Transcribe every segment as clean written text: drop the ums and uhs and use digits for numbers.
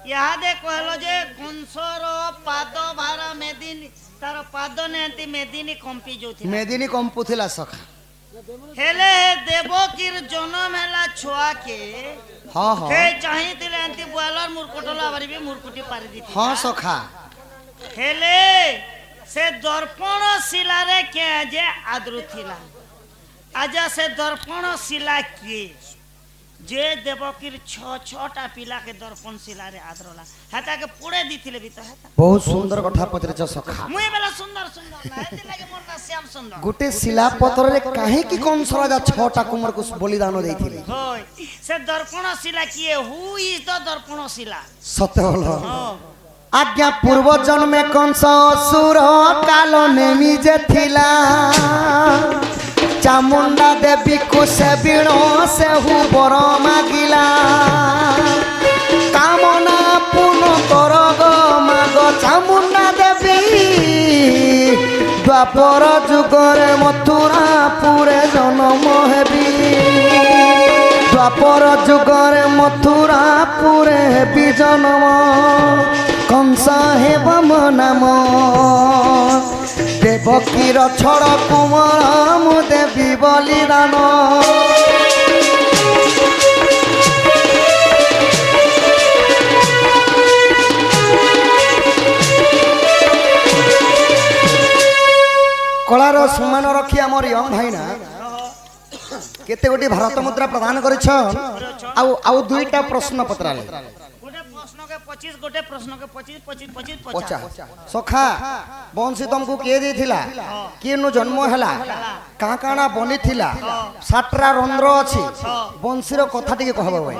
यादे कहलो जे कंसर पाद भार मेदिनी तार पाद ने मेदिनी कंपी जोथि मेदिनी कंपुथिला सखा हेले देवकीर जन्म हैला छुआ के हाँ हाँ हे चाहिथिले एंती बुआलर मुरकुटला बारी मुरकुटी पारी दिथि हाँ सखा हेले से दर्पण शिला रे के जे आद्रु थिला आजा से दर्पण शिला के जे देवकीर छटा पिला के दर्पण शिला रे आद्रला हेता के पुड़े दिथिले भी तो हेता बहुत सुंदर कथा पत्रिच सखा मुई बेला सुंदर सुंदर ना हेति लागे मोर ना श्याम सुंदर गोटे शिला पत्थर रे काहे की कंस राजा 6टा कुमार को बलिदान देथिले होय से दर्पण शिला किए हु इज द दर्पण शिला सत्य बोलो हां आज्ञा पूर्व जन्मे कंस असुर काल नेमी जे थिला चामुंडा देवी को से बिणो से हु बर मागिला कामना पूर्ण कर गो माग चामुंडा देवी द्वापर जुगरे मथुरापुरे जन्म हेबी द्वापर जुगरे मथुरापुरे हेबी जन्म कंस हेब मो नाम देवकीर छड़ कुमार मु देवी बलिदान कलार सम्मान रखी आमर यंग भाई ना केते गोटी भारत मुद्रा प्रदान कर दुईटा प्रश्न पत्राले गोटे प्रश्न के 25 सखा बंशी तुमको किए देथिला किए नु जन्म हैला का काना बनी थिला 7टा रंध्र अछि बंशीर कथा टिके कहबो भाई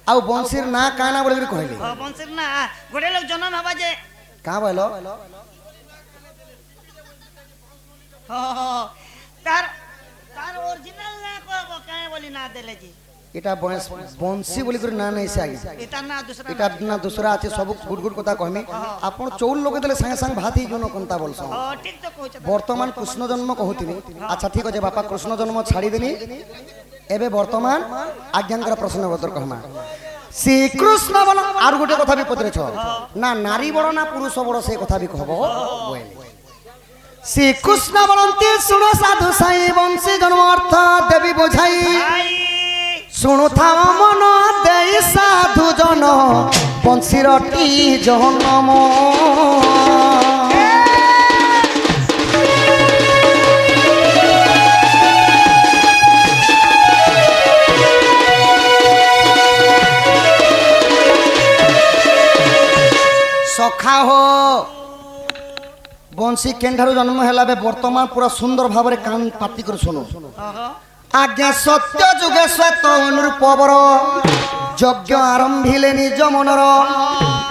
आ बंशीर ना काना बोली कहले बंशीर ना गोटे लोग जन्म हबा जे का बोलो तार तार ओरिजिनल ना कहबो काहे बोली ना देले जी एटा बंशी बोली कर ना नहीं से आगे एटा ना दूसरा আছে सब गुड गुड কথা কইমি আপন চৌল লোকে দেলে संगे संग भाती जोन कोनता बोलस ठीक तो कहछ वर्तमान कृष्ण जन्म कहउतिनी अच्छा ठीक আছে बापा कृष्ण जन्म छाड़ी देनी एबे वर्तमान आज्ञांकर प्रश्न उत्तर कहमा श्री कृष्ण बोल आर गोटे कथा भी पत्रे छ ना नारी बड़ ना पुरुष बड़ से कथा भी कहबो श्री कृष्ण बोलंती सुनो साधु साई वंशी जन्म अर्थ देवी बुझाई सुनु था मन दे साधु जन बंशीर टी जन्म सखा हो बंशी केन्ठारु जन्म हैला बे वर्तमान पूरा सुंदर भाव कान पाती कर सुनो आज्ञा सत्य जुगे श्वेत अनुरूपर यज्ञ आरंभिले निज मनर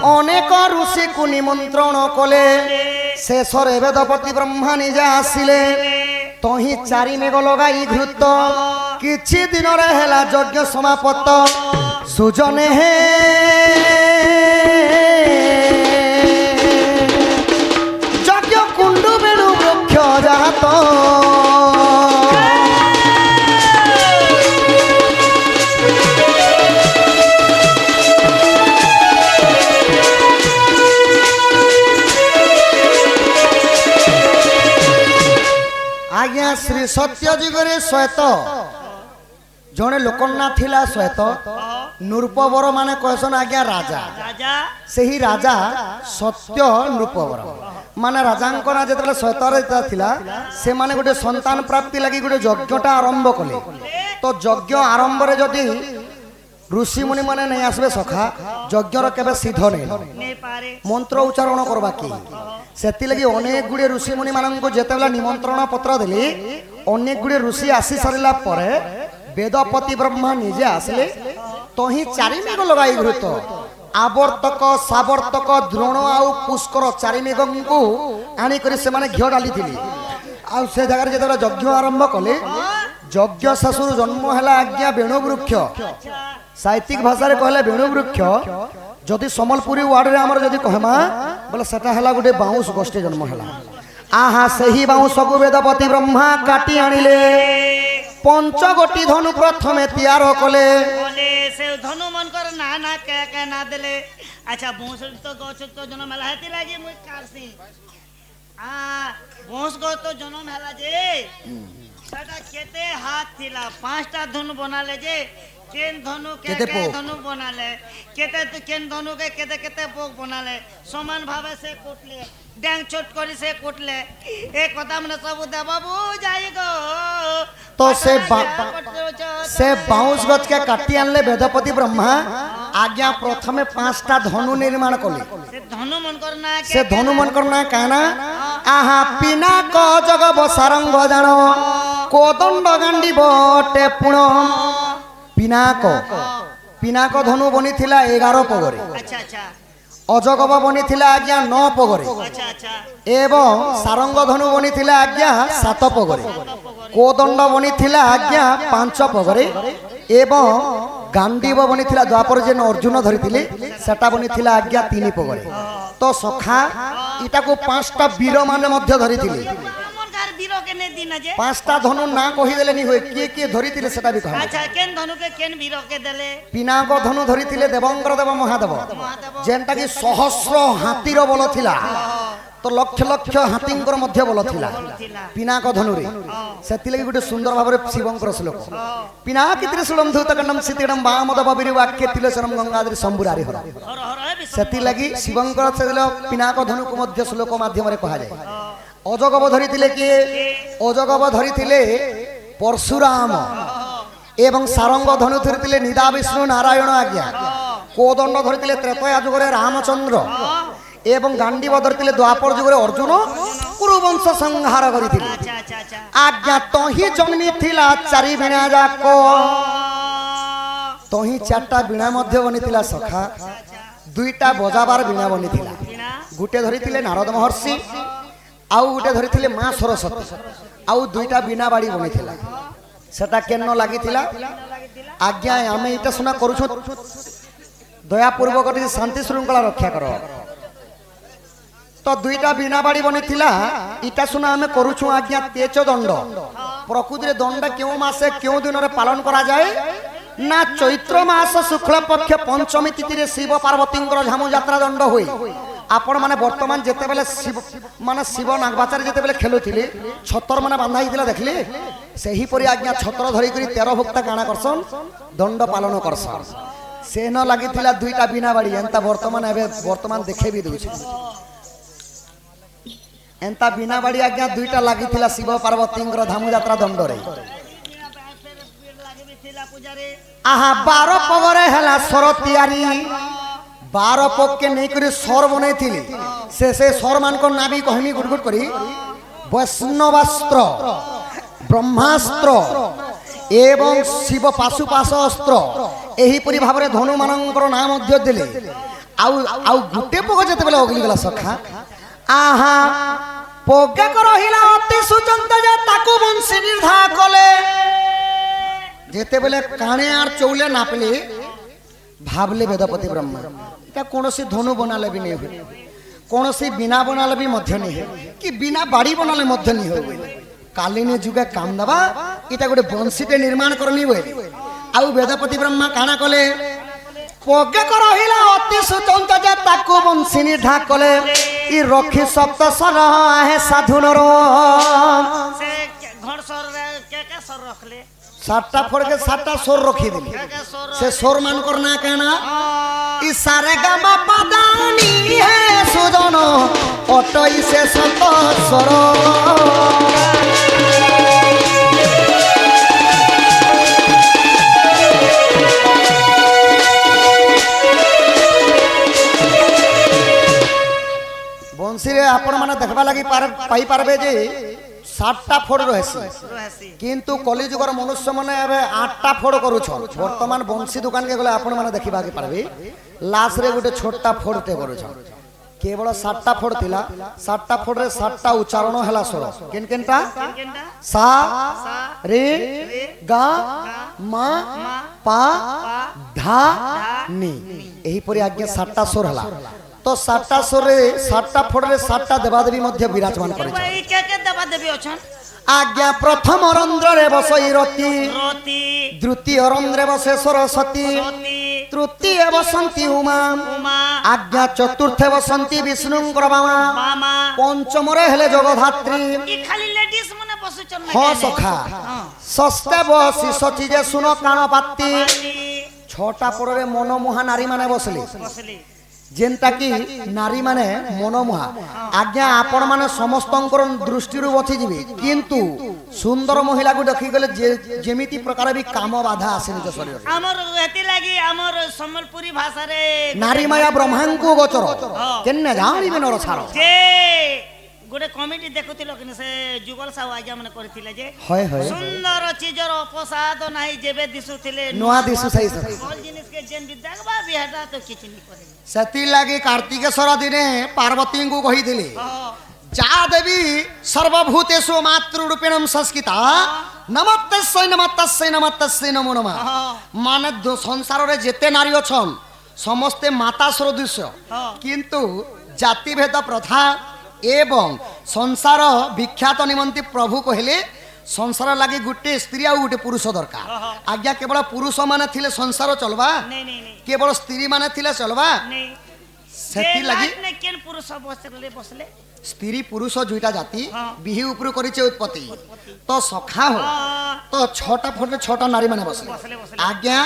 अनेक ऋषि को निमंत्रण कले शेषर वेदपति ब्रह्मा निजे आसिले तही 4 मेघ लगाई घृत किछि दिन रे हैला यज्ञ समाप्त सुजने हे यज्ञ कुंड बेणु वृक्ष जात आज्ञा श्री सत्य जुगरे श्वेत जड़े लोकना थिला श्वेत नृपवर माने कहसन आज्ञा राजा से ही राजा सत्य नृपवर माने राजांकर जेतले श्वेत रे थिला से माने गोटे संतान प्राप्ति लगी गोटे यज्ञटा आरंभ कले तो यज्ञ आरंभ रे जदी ऋषि मुनि माने नहीं आसबे सखा यज्ञर केबे सिद्ध नहीं मंत्र उच्चारण करबा की सेति लगी अनेक गुडे ऋषि मुनि मानन को जेतेबेला निमंत्रण पत्र देली अनेक गुडे ऋषि आसी सारिला परे वेदपति ब्रह्मा निजे आसले तो ही 4 मेघ लगाई घृत आवर्तक सावर्तक द्रोण आउ पुष्कर 4 मेघ को आनी करी से माने घियो डाली थिली आ से जगह जेतेबेला यज्ञ आरंभ कले यज्ञ ससुर जन्म हैला आज्ञा वेणु वृक्ष साहित्यिक भाषा रे कहले वेणु वृक्ष जदि सम्बलपुरी वार्ड रे हमर जदि कहमा बोले सेटा हला गुटे बाउंस गोष्ठी जन्म हला आहा सही बाउंस को वेदपति ब्रह्मा काटी आनिले পঞ্চগোটি ধনু প্রথমে তিয়ার কলে বলে সে ধনু মন কর না না কে কে না দেলে আচ্ছা বংশ তো গছ তো জন্ম হেলা হেতি লাগে মুই কারছি বংশ গছ তো জন্ম হেলা যে সেটা কেতে হাত থিলা পাঁচটা ধনু বনালে যে কেন ধনু কে কেতে কে পোক? ধনু বনালে কেতে কেন ধনু কে কেতে কেতে পোক বনালে সমান ভাবে সে কুটলে ড্যাং চট করি সে কুটলে এই কথা মানে সব দে বাবু যাই গো তো সে বাউঁশ গছকে কাটি আনলে বেদপতি ব্রহ্মা আজ্ঞা প্রথমে পাঁচটা ধনু নির্মাণ কলে সে ধনু মন কর না সে ধনু মন করনা কানা আহা পিনাক জগব সারঙ্গ জাণ কোদণ্ড গান্ডি বটে পুণ পিনাক পিনাক ধনু বনিଥିଲା 11 পগরে আচ্ছা আচ্ছা অজগব বনিଥିଲା আজ্ঞା 9 পগরে আচ্ছা আচ্ছা এবং সারঙ্গ ধনু বনিଥିଲା আজ্ঞା 7 পগরে কোদণ্ড বনিଥିଲା আজ্ঞା 5 পগরে এবং গান্ডীব বনিଥିଲା দ্বাপর যেন অর্জুন ধরিଥିଲେ সেটা বনিଥିଲା আজ্ঞା 3 পগরে তো সখা এটাকু 5টা বীর মানে মধ্য ধরিଥିଲେ আমার গার বীর কেনে দিন যে 5টা ধনু না কহিদেলে নি হয় কে কে ধরিଥିଲେ সেটা বি কহ আচ্ছা কেন ধনুকে কেন বীর কে দেলে পিনাক ধনু ধরিଥିଲେ দেবঙ্কর দেব মহাদেব মহাদেব যেনটা কি সহস্র হাতির বল থিলা তো লক্ষ লক্ষ হাতিঙ্কর মধ্য বল থিলা ଥିଲା পিনাক ধনুরে সেতিলাগি গোটে সুন্দর ভাবে শিবঙ্কর শ্লোক পিনাকি ত্রিশূলম ধূতকণ্ডম সিতিডম বামদব বিরুবাক্যে তিলচরম গঙ্গাদ্রি শম্ভুরারি হর হর হর হে বিষ্ণু সেতিলাগি শিবঙ্কর সেদিল পিনাক ধনুক মধ্য শ্লোক মাধ্যমে কুহযায় অজগব ধরিଥିଲେ কিଏ অজগব ধরিଥିଲେ পরশুরাম এবং সারঙ্গ ধনু ধরিଥିଲେ নিদা বিষ্ণু নারায়ণ আজ্ঞা কোদণ্ড ধরিଥିଲେ ত্রেতয়া যুগরে রামচন্দ্র এবং গান্ডীব ধরিଥିଲେ দ্বাপর যুগরে অর্জুন কুরুবংশ সংহার করিଥିଲେ আচ্ছা আচ্ছা আচ্ছা আজ্ঞা তহি জন্মি থিলা চারি বীণা যাক তহি চারটা বীণা মধ্য বনিଥିଲା সখা দুইটা বজাবার বীণা বনিଥିଲା বিনা গুটে ধরিଥିଲେ নারদ মহর্ষি আউ গুটে ধরিଥିଲେ মা সরস্বতী আউ দুইটা বীণা বাড়ি বনিଥିଲା সেটা কেন লাগিଥିଲା আজ্ঞা আমি এটা শোনা করুছু দয়াপূর্বক ଟିକେ শান্তি শৃঙ্খলা রক্ষা কর তো দুইটা বীণা বাড়ি বনিଥିଲା এটা শোনা আমি করুছু আজ্ঞা তেজ দণ্ড প্রকৃতিরে দণ্ড কেউ মাসে কেউ দিনরে পালন করা যায় না চৈত্র মাস শুক্ল পক্ষ পঞ্চমী তিথিরে শিব পার্বতীঙ্কর ঝামু যাত্রা দণ্ড হুই আপন মানে বর্তমান যেতেবেলে শিব মানে শিব নাগবাচারে যেতেবেলে খেলুଥିଲେ ছতর মানে বাঁধা হয়েছিল দেখলি সেহিপরি আজ্ঞা ছতর ধরিকি 13 ভক্তা কাଣା করসন দণ্ড পালন করসন সে ন লাগিଥିଲା দুইটা বীণা বাড়ি এন্তা বর্তমান এবে বর্তমান দেখে বি দউছে এন্তা বীণা বাড়ি আজ্ঞা দুইটা লাগিଥିଲା শিব পার্বতীঙ্কর ধামু যাত্রা দণ্ডরে লাগি ଥିଲା পূজারে আহা 12 পগরে হেলা সর তিয়ারি 12 পগকে নেই করে সর বনাইଥିଲି সে সর মানক নাবি কহিমি গুট গুট করি বৈষ্ণবাস্ত্র ব্রহ্মাস্ত্র এবং শিব পাশুপাশ অস্ত্র এহিপরি ভাবে ধনু মানଙ୍କର নাম ମଧ୍ୟ দেলে আউ আউ গুটে পগ যেতেবেলে অগলি গলা সখা আহা পগে রহিলা অতি সুচন্ত যে তাকু বংশী নির্ধা কলে যেতেবেলে কানে আর চৌলে নাপলে ভাবলে বেদপতি ব্রহ্মা এটা কোনসি ধনু বনালে বি নেই হয় কোনসি বিনা বনালে বি মধ্য নেই হয় কি বিনা বাড়ি বনালে মধ্য নেই হয় কালিনী যুগে কাম দেবা এটা গোটে বংশীতে নির্মাণ করনি বই আউ বেদপতি ব্রহ্মা কানা কলে পগে রহিলা অতি সুচন্ত যে তাকু বংশী নির্ধা কলে ই রক্ষী সপ্ত সর আহে সাধু নর সে ঘর সর কে কে সর রাখলে 7টা ফড়কে 7টা সোর রখি দিলি কে কে সর সে সোর মান করনা কেনা ইসারে গামা পাদানি হে সুজন অটই সে সত স্বর বংশীরে আপন মানে দেখবা লাগি পাই পারবে যে 7টা ফোড় রয়েছে রহেছি কিন্তু কলিযুগর মনুষ্য মানে এবে 8টা ফোড় করুছ বর্তমান বংশী দোকানকে গলে আপন মানে দেখিবাকে পারবে লাস্টরে গোটে ছোটটা ফোড়তে করুছ কেবল 7টা ফোড় থিলা 7টা ফোড়রে 7টা উচ্চারণ হেলা স্বর কেন কেনটা কেনটা সা রে গা মা পা ধা নি এহিপরি আজ্ঞা 7টা স্বর হেলা তো 7টা স্বরে 7টা ফোড়রে 7টা দেবাদেবী মধ্যে বিরাজমান করেছে এই কে কে দেবা দেবী অছন आज्ञा प्रथम रंध्र रे बसई रति রতি द्वितीय रंध्रे बसे सरस्वती সতী तृतीय बसंती उमा উমা आज्ञा चतुर्थे बसंती विष्णुंकर बामा বামা पंचम रे हेले जगधात्री ই খালি লেডিস মনে বসুচন না हाँ কেনে? सखा হ্যাঁ। षष्ठे बसी सची जे सुन कान पाती পাতি, छटा पर मनमोहा नारी माने बसली বসলি जेनटा कि नारी माने मनमोहा आज्ञा आपण माने समस्तंकर दृष्टि बची जीवे किंतु सुंदर महिला को देखी गले जेमिति प्रकार भी काम बाधा आसे निज शरीर আমার এতি লাগি আমার সম্বলপুরি ভাষারে नारी माया ब्रह्मांकु गोचर केन्ने जानी बिनर छाड़ যে গোটে কমিটি দেখুছিল কিন্তু সে যুগল সাহু আজ্ঞা মানে করিଥିଲେ যে হয় হয় সুন্দর চিজর অপসাদ নাই যেবে দিশুଥିଲେ नुआ दिसु सही सही অল জিনিস কে জেন বিদ্যাক বা বিহাটা তো কিছু নি করে सेति लागि कार्तिकेश्वर दिने पार्वती को कहिथिले जा देवी सर्वभूतेषु मातृरूपेण संस्कृता नमस्तस्यै नमस्तस्यै नमस्तस्यै नमो नमः माने संसार रे जेते नारी अछन समस्ते माता सदृश किंतु जाति भेद प्रथा एवं संसार विख्यात निमंती प्रभु कहले संसार लागि गुटे स्त्री आ गुटे पुरुष दरकार आज्ञा केवल पुरुष माने थिले संसार चलबा नहीं नहीं नहीं केवल स्त्री माने थिले चलबा नहीं सेति लागि ने केन पुरुष बसले बसले स्त्री पुरुष दुईटा जाति हाँ। बिहि उपरु करिचे उत्पत्ति तो सखा हो तो छटा फटे छटा नारी माने बसले बसले बसले आज्ञा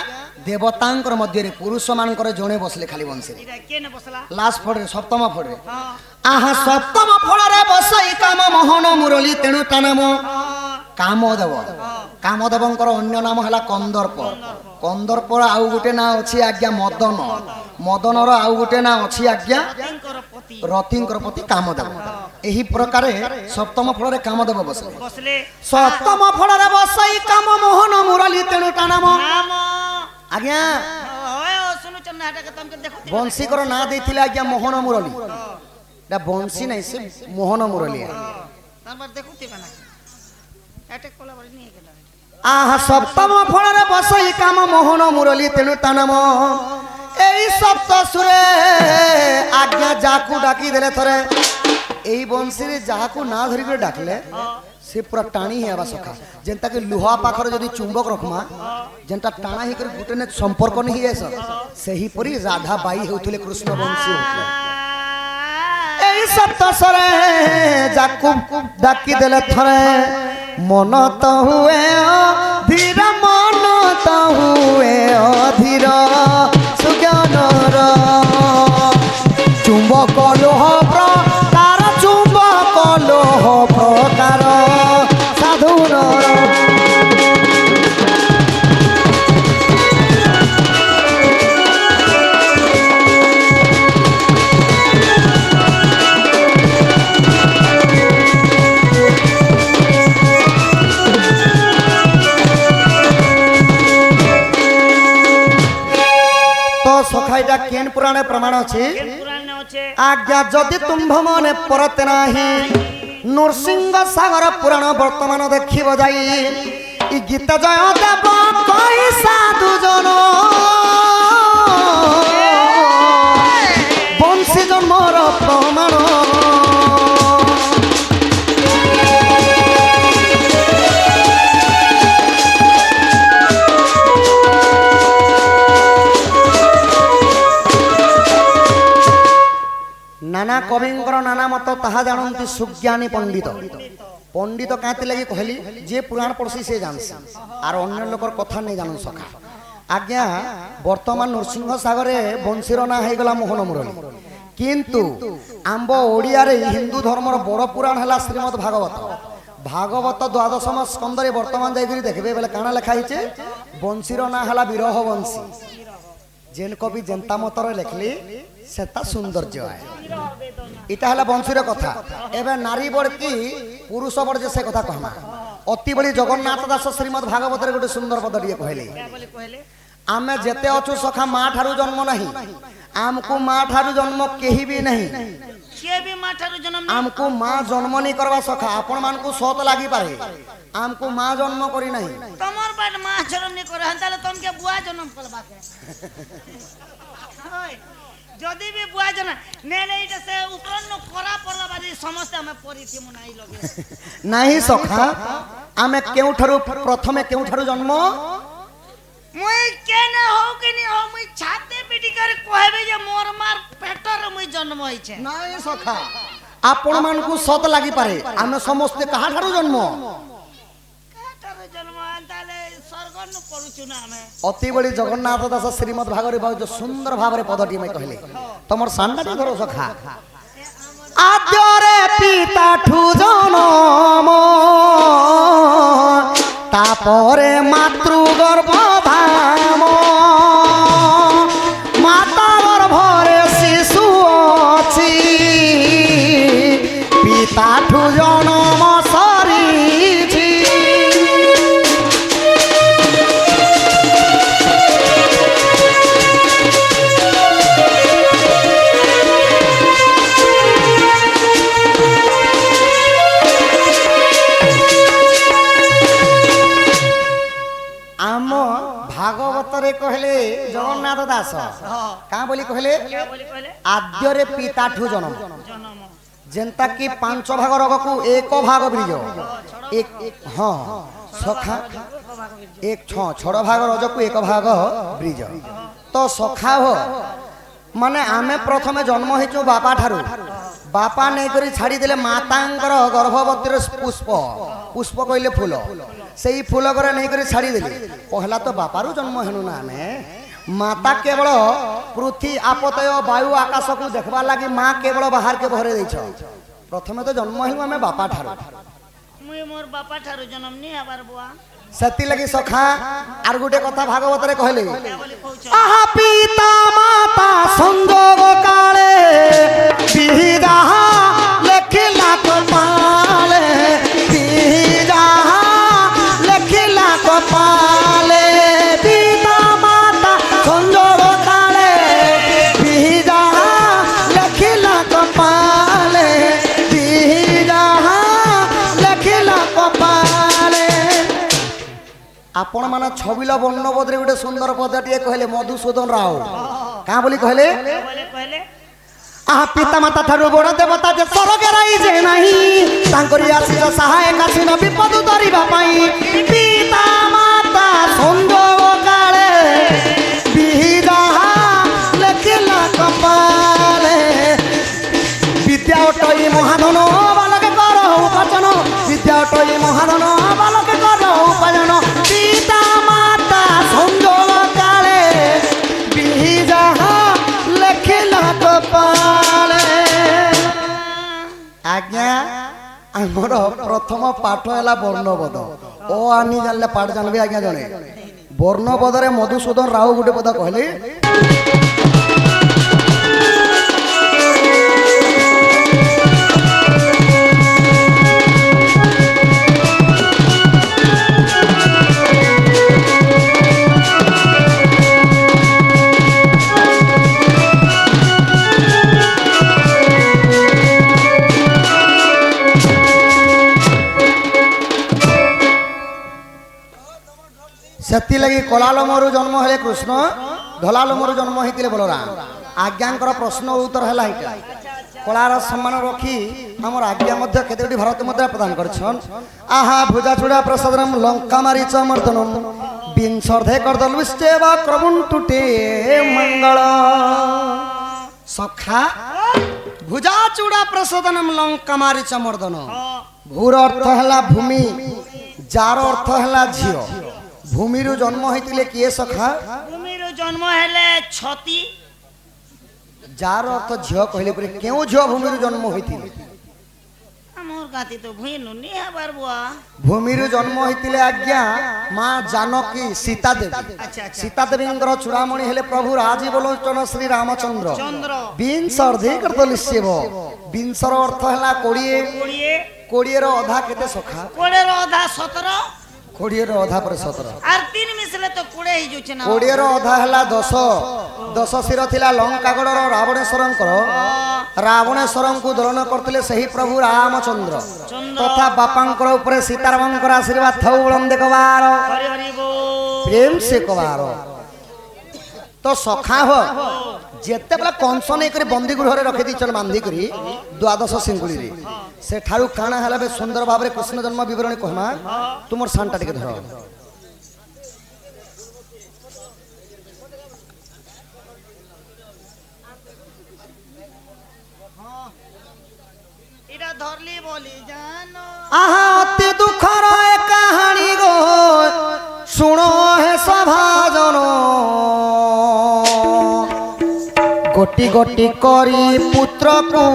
देवतांकर मध्य रे पुरुष मानकर जणे बसले खाली वंशी इरा केन बसला लास्ट फड़े सप्तम फड़े हां आहा सप्तम फड़रे बसई काम मोहन मुरली तेणु तानाम कामदेव कामदेवंकर अन्य नाम हला कंदर्प कंदर्प आउ गुटे ना अछि आज्ञा मदन मदनर आउ गुटे ना अछि आज्ञा तिंकर पति रतिंकर पति कामदेव एही प्रकारे सप्तम फଳରେ कामदेव बसले बसले सप्तम फଳରେ बसई काम मोहन मुरली तेणु तानाम नाम आज्ञा होय ओ सुनु चन्ना हटा के तुमके देखो बंशी कर ना देथिले आज्ञा मोहन मुरली एटा बंशी नै से मोहन मुरली तार देखुते बना अटैक कोला बड़ी नहीं केला आहा सप्तम फଳରେ बसई काम मोहन मुरली तेणु तानाम एई सप्त सुरे आज्ञा जाकू डाकी देले थरे एई बंशी रे जाकू ना धरि के डाकले से पूरा टाणी हेबा सखा जेंता के लुहा पाखर जदी चुंबक रखमा जेंता टाणा ही कर गुटे ने संपर्क नहीं है सही परी राधा बाई हेउथले कृष्ण वंशी होतले एई सप्त सुरे जाकू डाकी देले थरे मन तो हुए धीर मन तो हुए अधीर सुज्ञानर चुंबक लोह प्रकार चुंबक लोह प्रकार साधुर सखाईटा केन पुराणे प्रमाण अछि पुराण होचे आज्ञा जदि तुम्भ मने परते नाही नरसिंह सागर पुराण वर्तमान देखिब जाई इ गीत जय देव कहि साधु जन बंशी जन्मर प्रमाण नाना कविंकर नाना मत ताहा जानती सुज्ञानी पंडित पंडित कांति लगी कहली जे पुराण पढ़सी से जानसी आर अन्य लोकर कथा नहीं जानू सखा आज्ञा वर्तमान नरसिंह सागरे बंशीर ना है गला मोहन मुरली किंतु आंब ओडिया रे हिंदू धर्मर बड़ पुराण हला श्रीमद् भागवत भागवत द्वादशम स्कंदरे वर्तमान जाइकरी देखबे बेले काना लिखा हिचे बंशीर ना हला विरह बंशी जेन कवि जनता मतर लिखली सेता सौंदर्य है इटा हला बंशीर कथा एबे नारी बड़ की पुरुष बड़ जे से कथा कहमा अति बड़ी जगन्नाथ दास श्रीमद् भागवत रे गोटे सुंदर पद दिए कहले क्या बोले कहले आमे जेते अछु सखा मां ठारू जन्म नहीं आमको मां ठारू जन्म केही भी नहीं के भी मां ठारू जन्म नहीं आमको मां जन्म नहीं करवा सखा आपण मान को सत लागी पारे आमको मां जन्म करी नहीं तमर बात मां जन्म नहीं करे हंताले तुम के बुआ जन्म करबा के যদি বি বুয়া জানা নেলে এটা সে উপরন্ন করা পড়লা বাদি সমস্ত আমি পরিথি মু নাই লগে ନାହିଁ ସଖା ଆମେ କେଉଁଠାରୁ ପ୍ରଥମେ କେଉଁଠାରୁ ଜନ୍ମ মুই কেনে হও কেনি হও মুই ছাতে পিটি করে কইবে যে মোর মার পেটর মুই জন্ম হইছে ନାହିଁ ସଖା ଆପଣମାନଙ୍କୁ ସତ ଲାଗିପାରେ ଆମେ ସମସ୍ତେ କାହାଠାରୁ ଜନ୍ମ পেটর জন্ম তাহলে স্বর্গন করুଛୁ না আমি ଅତି ବଳି ଜଗନ୍ନାଥ ଦାସ ଶ୍ରୀମଦ୍ ଭାଗବତ ବହୁତ ସୁନ୍ଦର ଭାବରେ ପଦଟି ଆମେ କହିଲେ ତମର ସାଣ୍ଡାଟି ଧର ସଖା ଆଦ୍ୟରେ ପିତାଠୁ ଜନମ ତାପରେ ମାତୃ ଗର୍ଭ ଧାମ ମାତା ଗର୍ଭରେ ଶିଶୁ ଅଛି ପିତାଠୁ ଜନମ ସରିଛି ଆମ ଭାଗବତରେ କହିଲେ ଜଗନ୍ନାଥ ଦାସ କାଁ ବୋଲି କହିଲେ क्या बोली कहले ଆଦ୍ୟରେ ପିତାଠୁ ଜନ୍ମ জন্ম ଯେନ୍ତା କି 5 ଭାଗ ରଗକୁ ଏକ ଭାଗ ବ୍ରିଜ ହଁ ସଖା ଏକ ଛଡ଼ ଭାଗ ରଜକୁ ଏକ ଭାଗ ବ୍ରିଜ ତ ସଖା ହୋ ମାନେ ଆମେ ପ୍ରଥମେ ଜନ୍ମ ହେଇଛୁ ବାପା ଠାରୁ ବାପା ନେଇକରି ଛାଡ଼ିଦେଲେ ମାତାଙ୍କର ଗର୍ଭବତୀର ପୁଷ୍ପ ପୁଷ୍ପ କହିଲେ ଫୁଲ ସେଇ ଫୁଲ ଘରେ ନେଇକରି ଛାଡ଼ିଦେଲେ ପହଲା ତ ବାପାରୁ ଜନ୍ମ ହେନୁ ନା ଆମେ ମାତା କେବଳ ପୃଥ୍ୱୀ ଆପତୟ ବାୟୁ ଆକାଶକୁ ଦେଖବାର୍ ଲାଗି ମା କେବଳ ବାହାରକେ ଭରେ ଦେଇଛ ପ୍ରଥମେ ତ ଜନ୍ମ ହେଲୁ ଆମେ ବାପା ଠାରୁ মুই মোর বাপা ঠারু জন্ম নি আবার বুয়া ସେଥିଲାଗି ସଖା ଆର ଗୋଟେ କଥା ଭାଗବତରେ କହିଲେ क्या बोली कहउছ ଆହା ପିତା ମାତା ସଂଯୋଗ କାଳେ ବିହିଦା ଲେଖିଲା କପାଳେ ବିହିଦା ଲେଖିଲା କପାଳେ ପିତା ମାତା ସଂଯୋଗ କାଳେ ବିହିଦା ଲେଖିଲା କପାଳେ ବିହିଦା ଲେଖିଲା କପାଳେ ଆପଣ ମାନେ ଛବିଲ ବର୍ଣ୍ଣବୋଧରେ ଗୋଟେ ସୁନ୍ଦର ପଦଟିଏ କହିଲେ ମଧୁସୂଦନ ରାଓ କାଁ ବୋଲି କହିଲେ बोले कहले ଆହା ପିତା ମାତା ଠାରୁ ବଡ଼ ଦେବତା ଯେ ସ୍ୱର୍ଗରେ ଯେ ନାହିଁ ତାଙ୍କରି ଆଶିଷ ସହାୟକ ଆସିନ ବିପଦ ଧରିବା ପାଇଁ ପିତା ମାତା ସଂଯୋଗ କାଳେ ବିହିଦା ଲେଖିଲା କପାଳେ ବିଦ୍ୟା ଅଟଇ ମହାଧନ ବାଲକେ କର ଉପାର୍ଜନ ବିଦ୍ୟା ଅଟଇ ମହାଧନ ବାଲକେ କର ଉପାର୍ଜନ ପିତା ମାତା ସଂଯୋଗ କାଳେ ବିହିଦା ଲେଖିଲା କପାଳେ ଆଜ୍ଞା ଆମର ପ୍ରଥମ ପାଠ ହେଲା ବର୍ଣ୍ଣବୋଧ ଓ ଆନି ଜାଣିଲେ ପାଠ ଜାଣିବେ ଆଜ୍ଞା ଜଣେ ବର୍ଣ୍ଣବୋଧରେ ମଧୁସୂଦନ ରାଓ ଗୋଟେ ପଦ କହିଲେ ସେଥିଲାଗି କଳାଲୋମରୁ ଜନ୍ମ ହେଲେ କୃଷ୍ଣ ଧଳାଲୋମରୁ ଜନ୍ମ ହେଇଥିଲେ ବଳରାମ ଆଜ୍ଞାଙ୍କର ପ୍ରଶ୍ନ ଉତ୍ତର ହେଲା ଏଇଟା କଳାର ସମ୍ମାନ ରଖି ଆମର ଆଜ୍ଞା ମଧ୍ୟ କେତୋଟି ଭାରତ ମୁଦ୍ରା ପ୍ରଦାନ କରିଛନ୍ ଆହା ଭୁଜା ଚୁଡ଼ା ପ୍ରସାଦନମ ଲଙ୍କା ମାରିଚ ମର୍ଦନମ ବିଂଶର୍ଧେ କରଦଲୁଷ୍ଟେବା କ୍ରବୁଣ୍ଟୁଟେ ମଙ୍ଗଳ ସଖା ଭୁଜା ଚୁଡ଼ା ପ୍ରସାଦନମ ଲଙ୍କା ମାରିଚ ମର୍ଦନ ଭୂର ଅର୍ଥ ହେଲା ଭୂମି ଯାର ଅର୍ଥ ହେଲା ଝିଅ ଭୂମିରୁ ଜନ୍ମ ହେଇଥିଲେ କିଏ ସଖା ভূমির জন্ম হেলে ছতি ଯାର ଅର୍ଥ ଝିଅ କହିଲେ ପରେ କେଉଁ ଝିଅ ଭୂମିରୁ ଜନ୍ମ ହୋଇଥିଲେ আমার গাতি তো ভুই নুনি আবার বুয়া ଭୂମିରୁ ଜନ୍ମ ହୋଇଥିଲେ ଆଜ୍ଞା ମା ଜାନକୀ ସୀତା ଦେବୀ আচ্ছা আচ্ছা ସୀତା ଦେବୀଙ୍କର ଚୂଡ଼ାମଣି ହେଲେ ପ୍ରଭୁ ରାଜୀବଲୋଚନ ଶ୍ରୀ ରାମଚନ୍ଦ୍ର চন্দ্র ବିଂଶ ଅର୍ଦ୍ଧେକର୍ତ ଲିଶ୍ୟବ ବିଂଶର ଅର୍ଥ ହେଲା 20 কোড়িয়ে 20ର ଅଧା କେତେ ସଖା কোড়ের অধা 17 20ର অধা ପରେ 17 আর 3 মিশলে তো কোড়ে হই যাচ্ছে না 20ର ଅଧା ହେଲା 10 ଶିର ଥିଲା ଲଙ୍କାଗଡ଼ର ରାବଣେଶ୍ୱରଙ୍କର ରାବଣେଶ୍ୱରଙ୍କୁ ଦଳନ କରିଥିଲେ ସେହି ପ୍ରଭୁ ରାମଚନ୍ଦ୍ର ତଥା ବାପାଙ୍କର ଉପରେ ସୀତାରାମଙ୍କର ଆଶୀର୍ବାଦ ଥାଉ ବଳନ୍ଦେ କବାର হরি হরি বল ପ୍ରେମ ସେ କବାର ତ ସଖା ହୋ ଯେତେ ବେଲେ କଂସ ନେଇ କରି ବନ୍ଦୀ ଗୃହରେ ରଖି ଦେଇଛନ୍ ବାନ୍ଧି କରି ଦ୍ୱାଦଶ ସିଙ୍ଗୁଳିରେ ସେଠାରୁ କାଣା ହେଲା ବେ ସୁନ୍ଦର ଭାବରେ କୃଷ୍ଣ ଜନ୍ମ ବିବରଣୀ କହିମା ତୁମର ସାନଟା ଟିକେ ଧର इरा धरली बोली जानो आहा अति दुखर ए कहानी गो सुनो हे सभाजन गोटी गोटी करी पुत्र को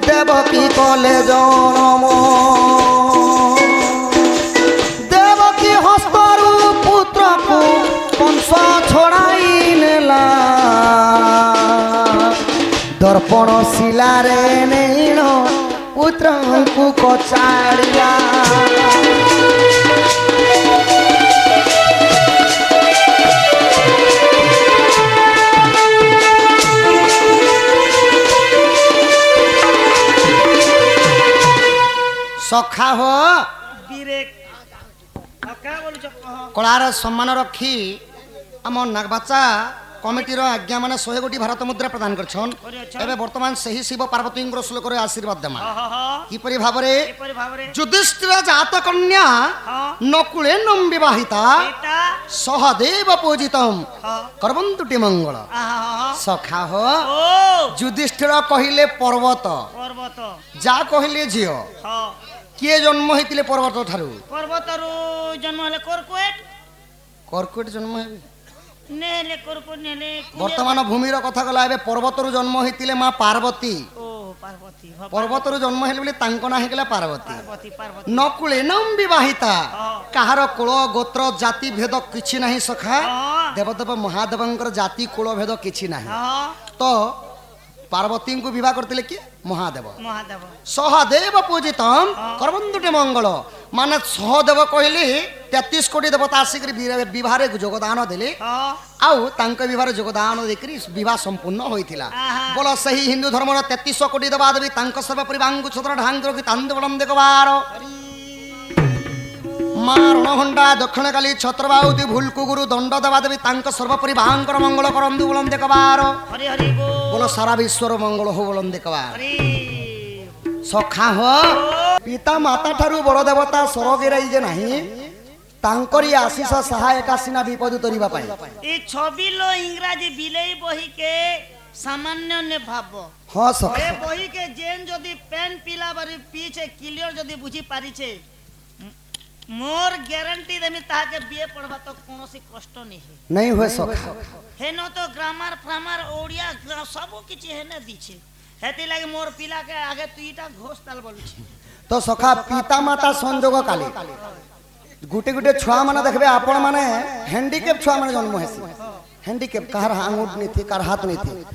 देवकी कले जनम देवकी हस्तरु पुत्र को कंस छड़ाई नेला दर्पण शिला रे नैन पुत्र को कचाड़िया सखा हो बीरे का बोलछ कह कलार सम्मान रखी आम नागबाचा कमिटीर आज्ञा माने 100 कोटी भारत मुद्रा प्रदान करछन एबे वर्तमान सही शिव पार्वती आशीर्वाद आशीर्वाद देमा किपरि भाबरे युधिष्ठिर जात कन्या नकुले नम विवाहिता सहदेव पूजितम करबंतुटी मंगल सखा हो युधिष्ठिर कहिले पर्वत जा कहिले झियो किए जन्म हेतिले पर्वत थारु जन्म हेले कर्कट जन्म हेबे नेले करको नेले वर्तमान भूमिर कथा गला एबे पर्वतरु जन्म हेतिले मां पार्वती ओ पार्वती पर्वतरु जन्म हेले बोले तांको ना हेगला पार्वती पार्वती नकुले नम विवाहिता काहार कुल गोत्र जाति भेद किछि नाही सखा देवदेव महादेवंकर जाति कुल भेद किछि नाही तो पार्वती को विवाह करते कि महादेव सहदेव पूजितम करबंतुटे मंगल माने सहदेव कहले 33 कोटी देवता आसिक विवाह योगदान देले आउ तांक विवाह योगदान देकरी विवाह संपूर्ण होइथिला बोलो सही हिंदू धर्म 33 कोटी देवा देवी तांक सर्वपरि बांगु छत्र ढांग रखि तांदवलम देखबार मारणहंडा दक्षिण काली छत्रबाहुति भूलकु गुरु दंड देवा देवी तांक सर्वपरि बांकर मंगल करंदु बोलम देखबार हरि हरि बोलो सारा विश्वर मंगल हो बोलम देखबार सखा हो पिता माता ठारू बड़ देवता स्वर्गेराई जे नाही तांकरी आशीष सहायक आसीना विपद तरिबा पाई ए छबि लो इंग्रजी बिलेई बही के सामान्य ने भाबो हां सखा ए बही के जेन जदी पेन पिला बारी पीछे क्लियर जदी बुझी पारी छे मोर गारंटी देमी ताके बीए पढ़बा तो कोनोसी कष्ट नहीं हुए सखा हेनो तो ग्रामर फ्रामर ओडिया सब किछि हेने दिछे हेति लागि मोर पिला के आगे तुईटा घोष ताल बोलु छी तो सखा पिता माता संजोग काली गुटे गुटे छुआ माने देखबे आपण माने हैंडीकैप छुआ माने जन्म हेसी हैंडीकैप कार आंगुठ नहीं थी कार हाथ नहीं थी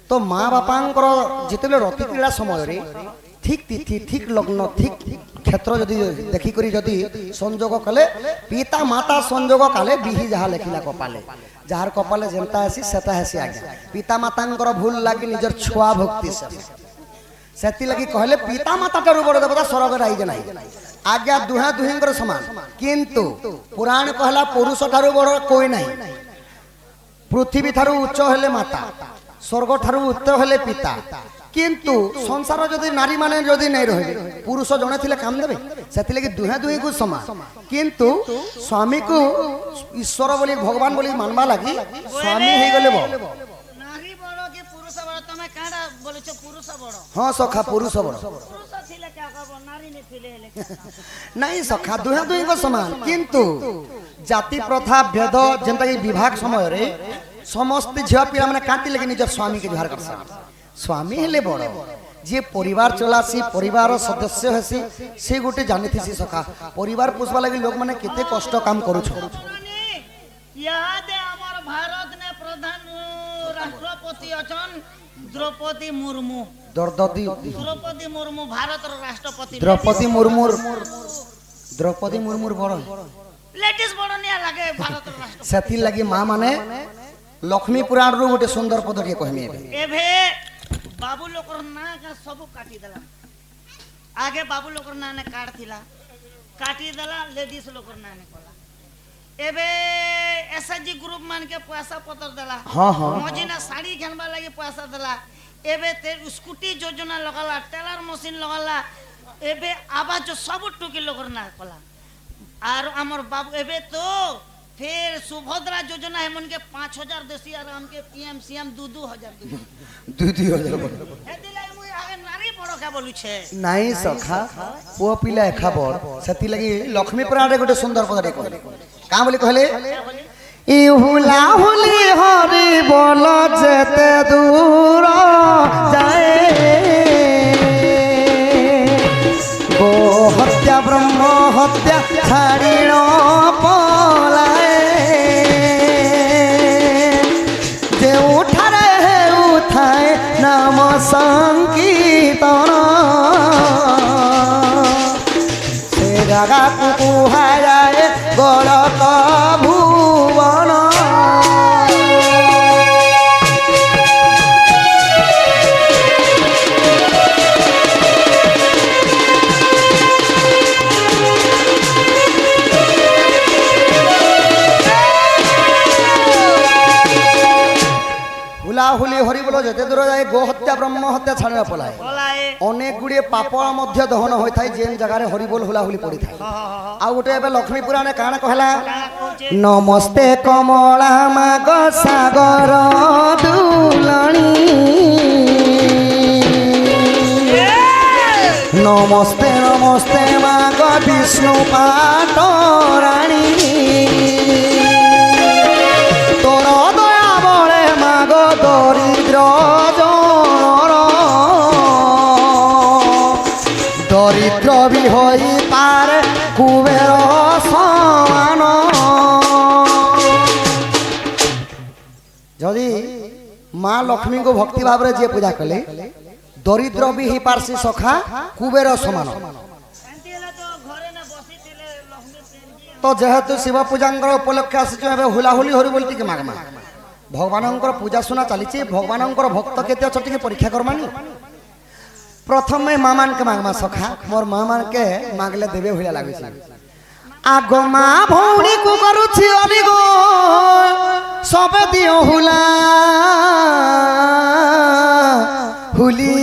तो माँ बापांकर जितेबे रति क्रीड़ा समय रे ठीक तिथि ठीक लग्न ठीक क्षेत्र जदि देखि करी जदि संजोग कले पिता माता संजोग काले बिही जहा लेखिला कपाले जार कपाले जेंता हेसी सेता हेसी आगे पिता मातांकर भूल लागी निजर छुआ भक्ति सेति लगी कहले पिता माता ठारू बड़ देवता स्वर्ग राई जे नाही आज्ञा दुहा दुहिंकर समान किंतु पुराण कहला पुरुष ठारू बड़ कोई नाही पृथ्वी ठारू उच्च हेले माता स्वर्ग ठारू उच्च हेले पिता किंतु संसार जदि नारी माने जदि नहीं रहे पुरुष जने थिले काम देबे सेति लगी दुहा दुही को समान किंतु स्वामी को ईश्वर बोली भगवान बोली मानबा लगी स्वामी हे गले बो नारी बड़ो कि पुरुष बड़ो तमे काडा बोले छ पुरुष बड़ो हां सखा पुरुष बड़ो पुरुष थिले क्या कहबो नारी ने थिले हेले नहीं सखा दुहा दुही को समान किंतु जाति प्रथा भेद जेंता कि विभाग समय रे समस्त झिया पिला माने काटी लगी निज स्वामी के व्यवहार करसा स्वामी हेले बड़ जे परिवार चलासी परिवार सदस्य हेसी से गोटे जानिथिसी सखा परिवार पोसबा लागि लोग माने केते कष्ट काम करू छ याद है हमर भारत ने प्रधान राष्ट्रपति अछन द्रौपदी मुर्मू द्रौपदी मुर्मू भारत रो राष्ट्रपति द्रौपदी मुर्मू बड़ लेडीज बड़ ने लागे भारत रो राष्ट्रपति सेति लागि मां माने लक्ष्मी पुराण रो गोटे सुंदर पद के कहमी एभे बाबू लोकर ना का सब काटी देला आगे बाबू लोकर ना ने काट थिला काटी देला लेडीज लोकर ना ने कोला एबे एसएचजी ग्रुप मान के पैसा पत्र देला हाँ हाँ मजिना साड़ी घनबा लगे पैसा देला एबे ते स्कूटी योजना लगाला टेलर मशीन लगाला एबे आवाज जो सब टुकी लोग ना कला और हमर बाबू एबे तो फिर सुभद्रा योजना है मन के 5000 देसी और हम के पीएम सीएम 2000 2000 ए दिले मुई आगे नारी बड़ का बोलु छे नहीं सखा पुओ पिला एखा बड़ सेति लगी लक्ष्मीपुरारे गोटे सुंदर पदरे कहले का बोली कहले इ हुला हुली हरि बोल जेते दूर जाए गो हत्या ब्रह्म हत्या छाड़िण पलाए जे उठारे उठाए नाम संकीर्तन से जगह कुहाए गलत भुवन हुलाहुली हरि बोल जेते दूर जाए गो हत्या ब्रह्म हत्या छाड़ा पलाए अनेक गुड़िए पाप मध्य दहन होता है जेन जगह हरि बोल हुलाहुली पड़ी था आ गोटे एबे लक्ष्मी पुराणे काना कहला नमस्ते कमला माग सागर दुलणी नमस्ते नमस्ते माग विष्णु पाटराणी तोर दया बड़े माग दरिद्र जनर दरिद्र भी होई पारे कुबेर समान जदि माँ लक्ष्मी को भक्ति भाव रे जे पूजा कले दरिद्र भी ही पारसी सखा कुबेर समान तो जेहेतु शिव पूजांकर उपलक्ष्य आसी हुलाहुली हरि बोलती के मागमा भगवानंकर पूजा सुना चली भगवानंकर भक्त केते अछटी परीक्षा करमानी प्रथम में माँ मान के मागमा सखा मोर माँ मान के मागले देवे हुला लागे आग माँ भौणी को करुछि अलिगो सब दियो हुला हुली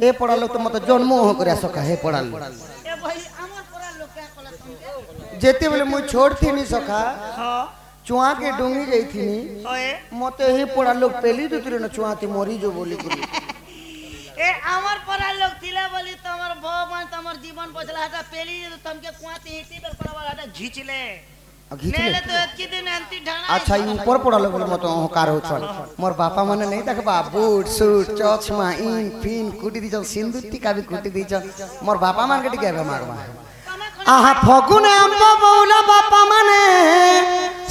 हे पड़ा लोग तो मत जन्म हो कर सका हे पड़ा लोग ए भाई हमर परा लोग क्या कला तुमके जेते बोले मु छोड़ थी नहीं सका हां चुआ के डूंगी गई थी ओए मते ही पड़ा लोग पहली दूसरे न चुआ थी मोरी जो बोली करी ए हमर परा लोग तिला बोली तमर भगवान तमर जीवन बचला हटा पेली तुमके कुआती हिटी पर पड़ा वाला हटा घीच ले नेले तो एक दिन अंती ढाना अच्छा ये ऊपर पड़ा लोग बोले मत अहंकार हो छल मोर बापा माने नहीं देखबा बूट सूट चश्मा इन पिन कुटी दी चल सिंदूर टीका भी कुटी दी चल मोर बापा मान के टिके मागवा आहा फगुन आंब बौला बापा माने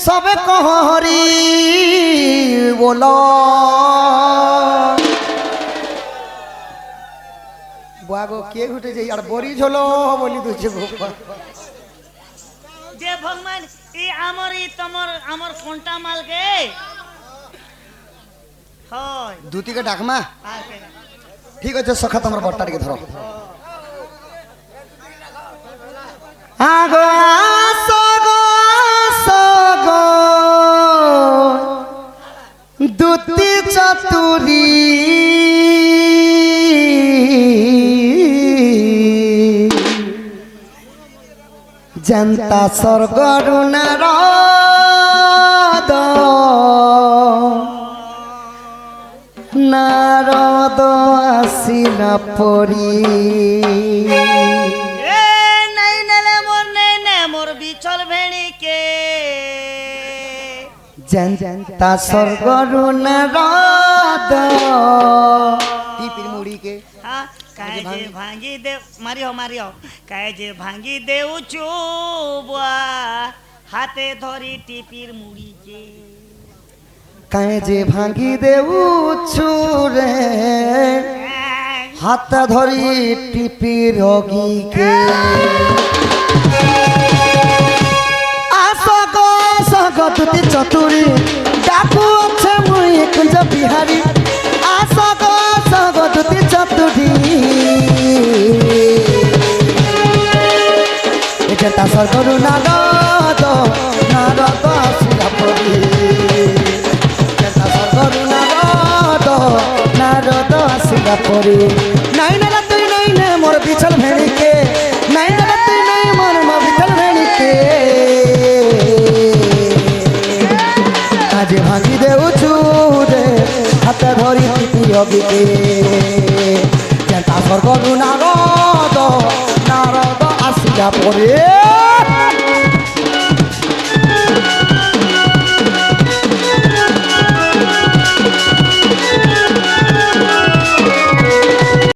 सबे कहरी बोलो बुआगो के घुटे जे यार बोरी झोलो बोली दुचे गोपा जे भगवान ई हमर ई तमर हमर कोंटा माल के होय दूती के डाकमा ठीक है सखा तमर बट्टा के धरो आगो सगो सगो दूती चतुरी जनता स्वर्गरु नारद नारद आसिन परी बिचल भेणी के जनता स्वर्गरु नारद टीपिर मुड़ी के हां काहे जे भांगी दे मारियो काहे जे भांगी देउ चुबा हाथे धरी टीपिर मुड़ी के काहे जे भांगी देउ छुरे हाथ धरी टीपिर रोगी के गदुती चतुरी डाकू अच्छे मुई कुंज बिहारी आशा गदुती चतुरी যেটা স্বর্গরু নারদ নারদ আসিলা পরি যেটা স্বর্গরু নারদ নারদ আসিলা পরি নাই না তুই নাই না মোর বিছল ভেড়িকে নাই না তুই নাই মোর বিছল ভেড়িকে আজ ভাঙি দেউছু রে হাতে ধরি অগিকে যেটা স্বর্গরু নারদ নারদ আসিলা পরে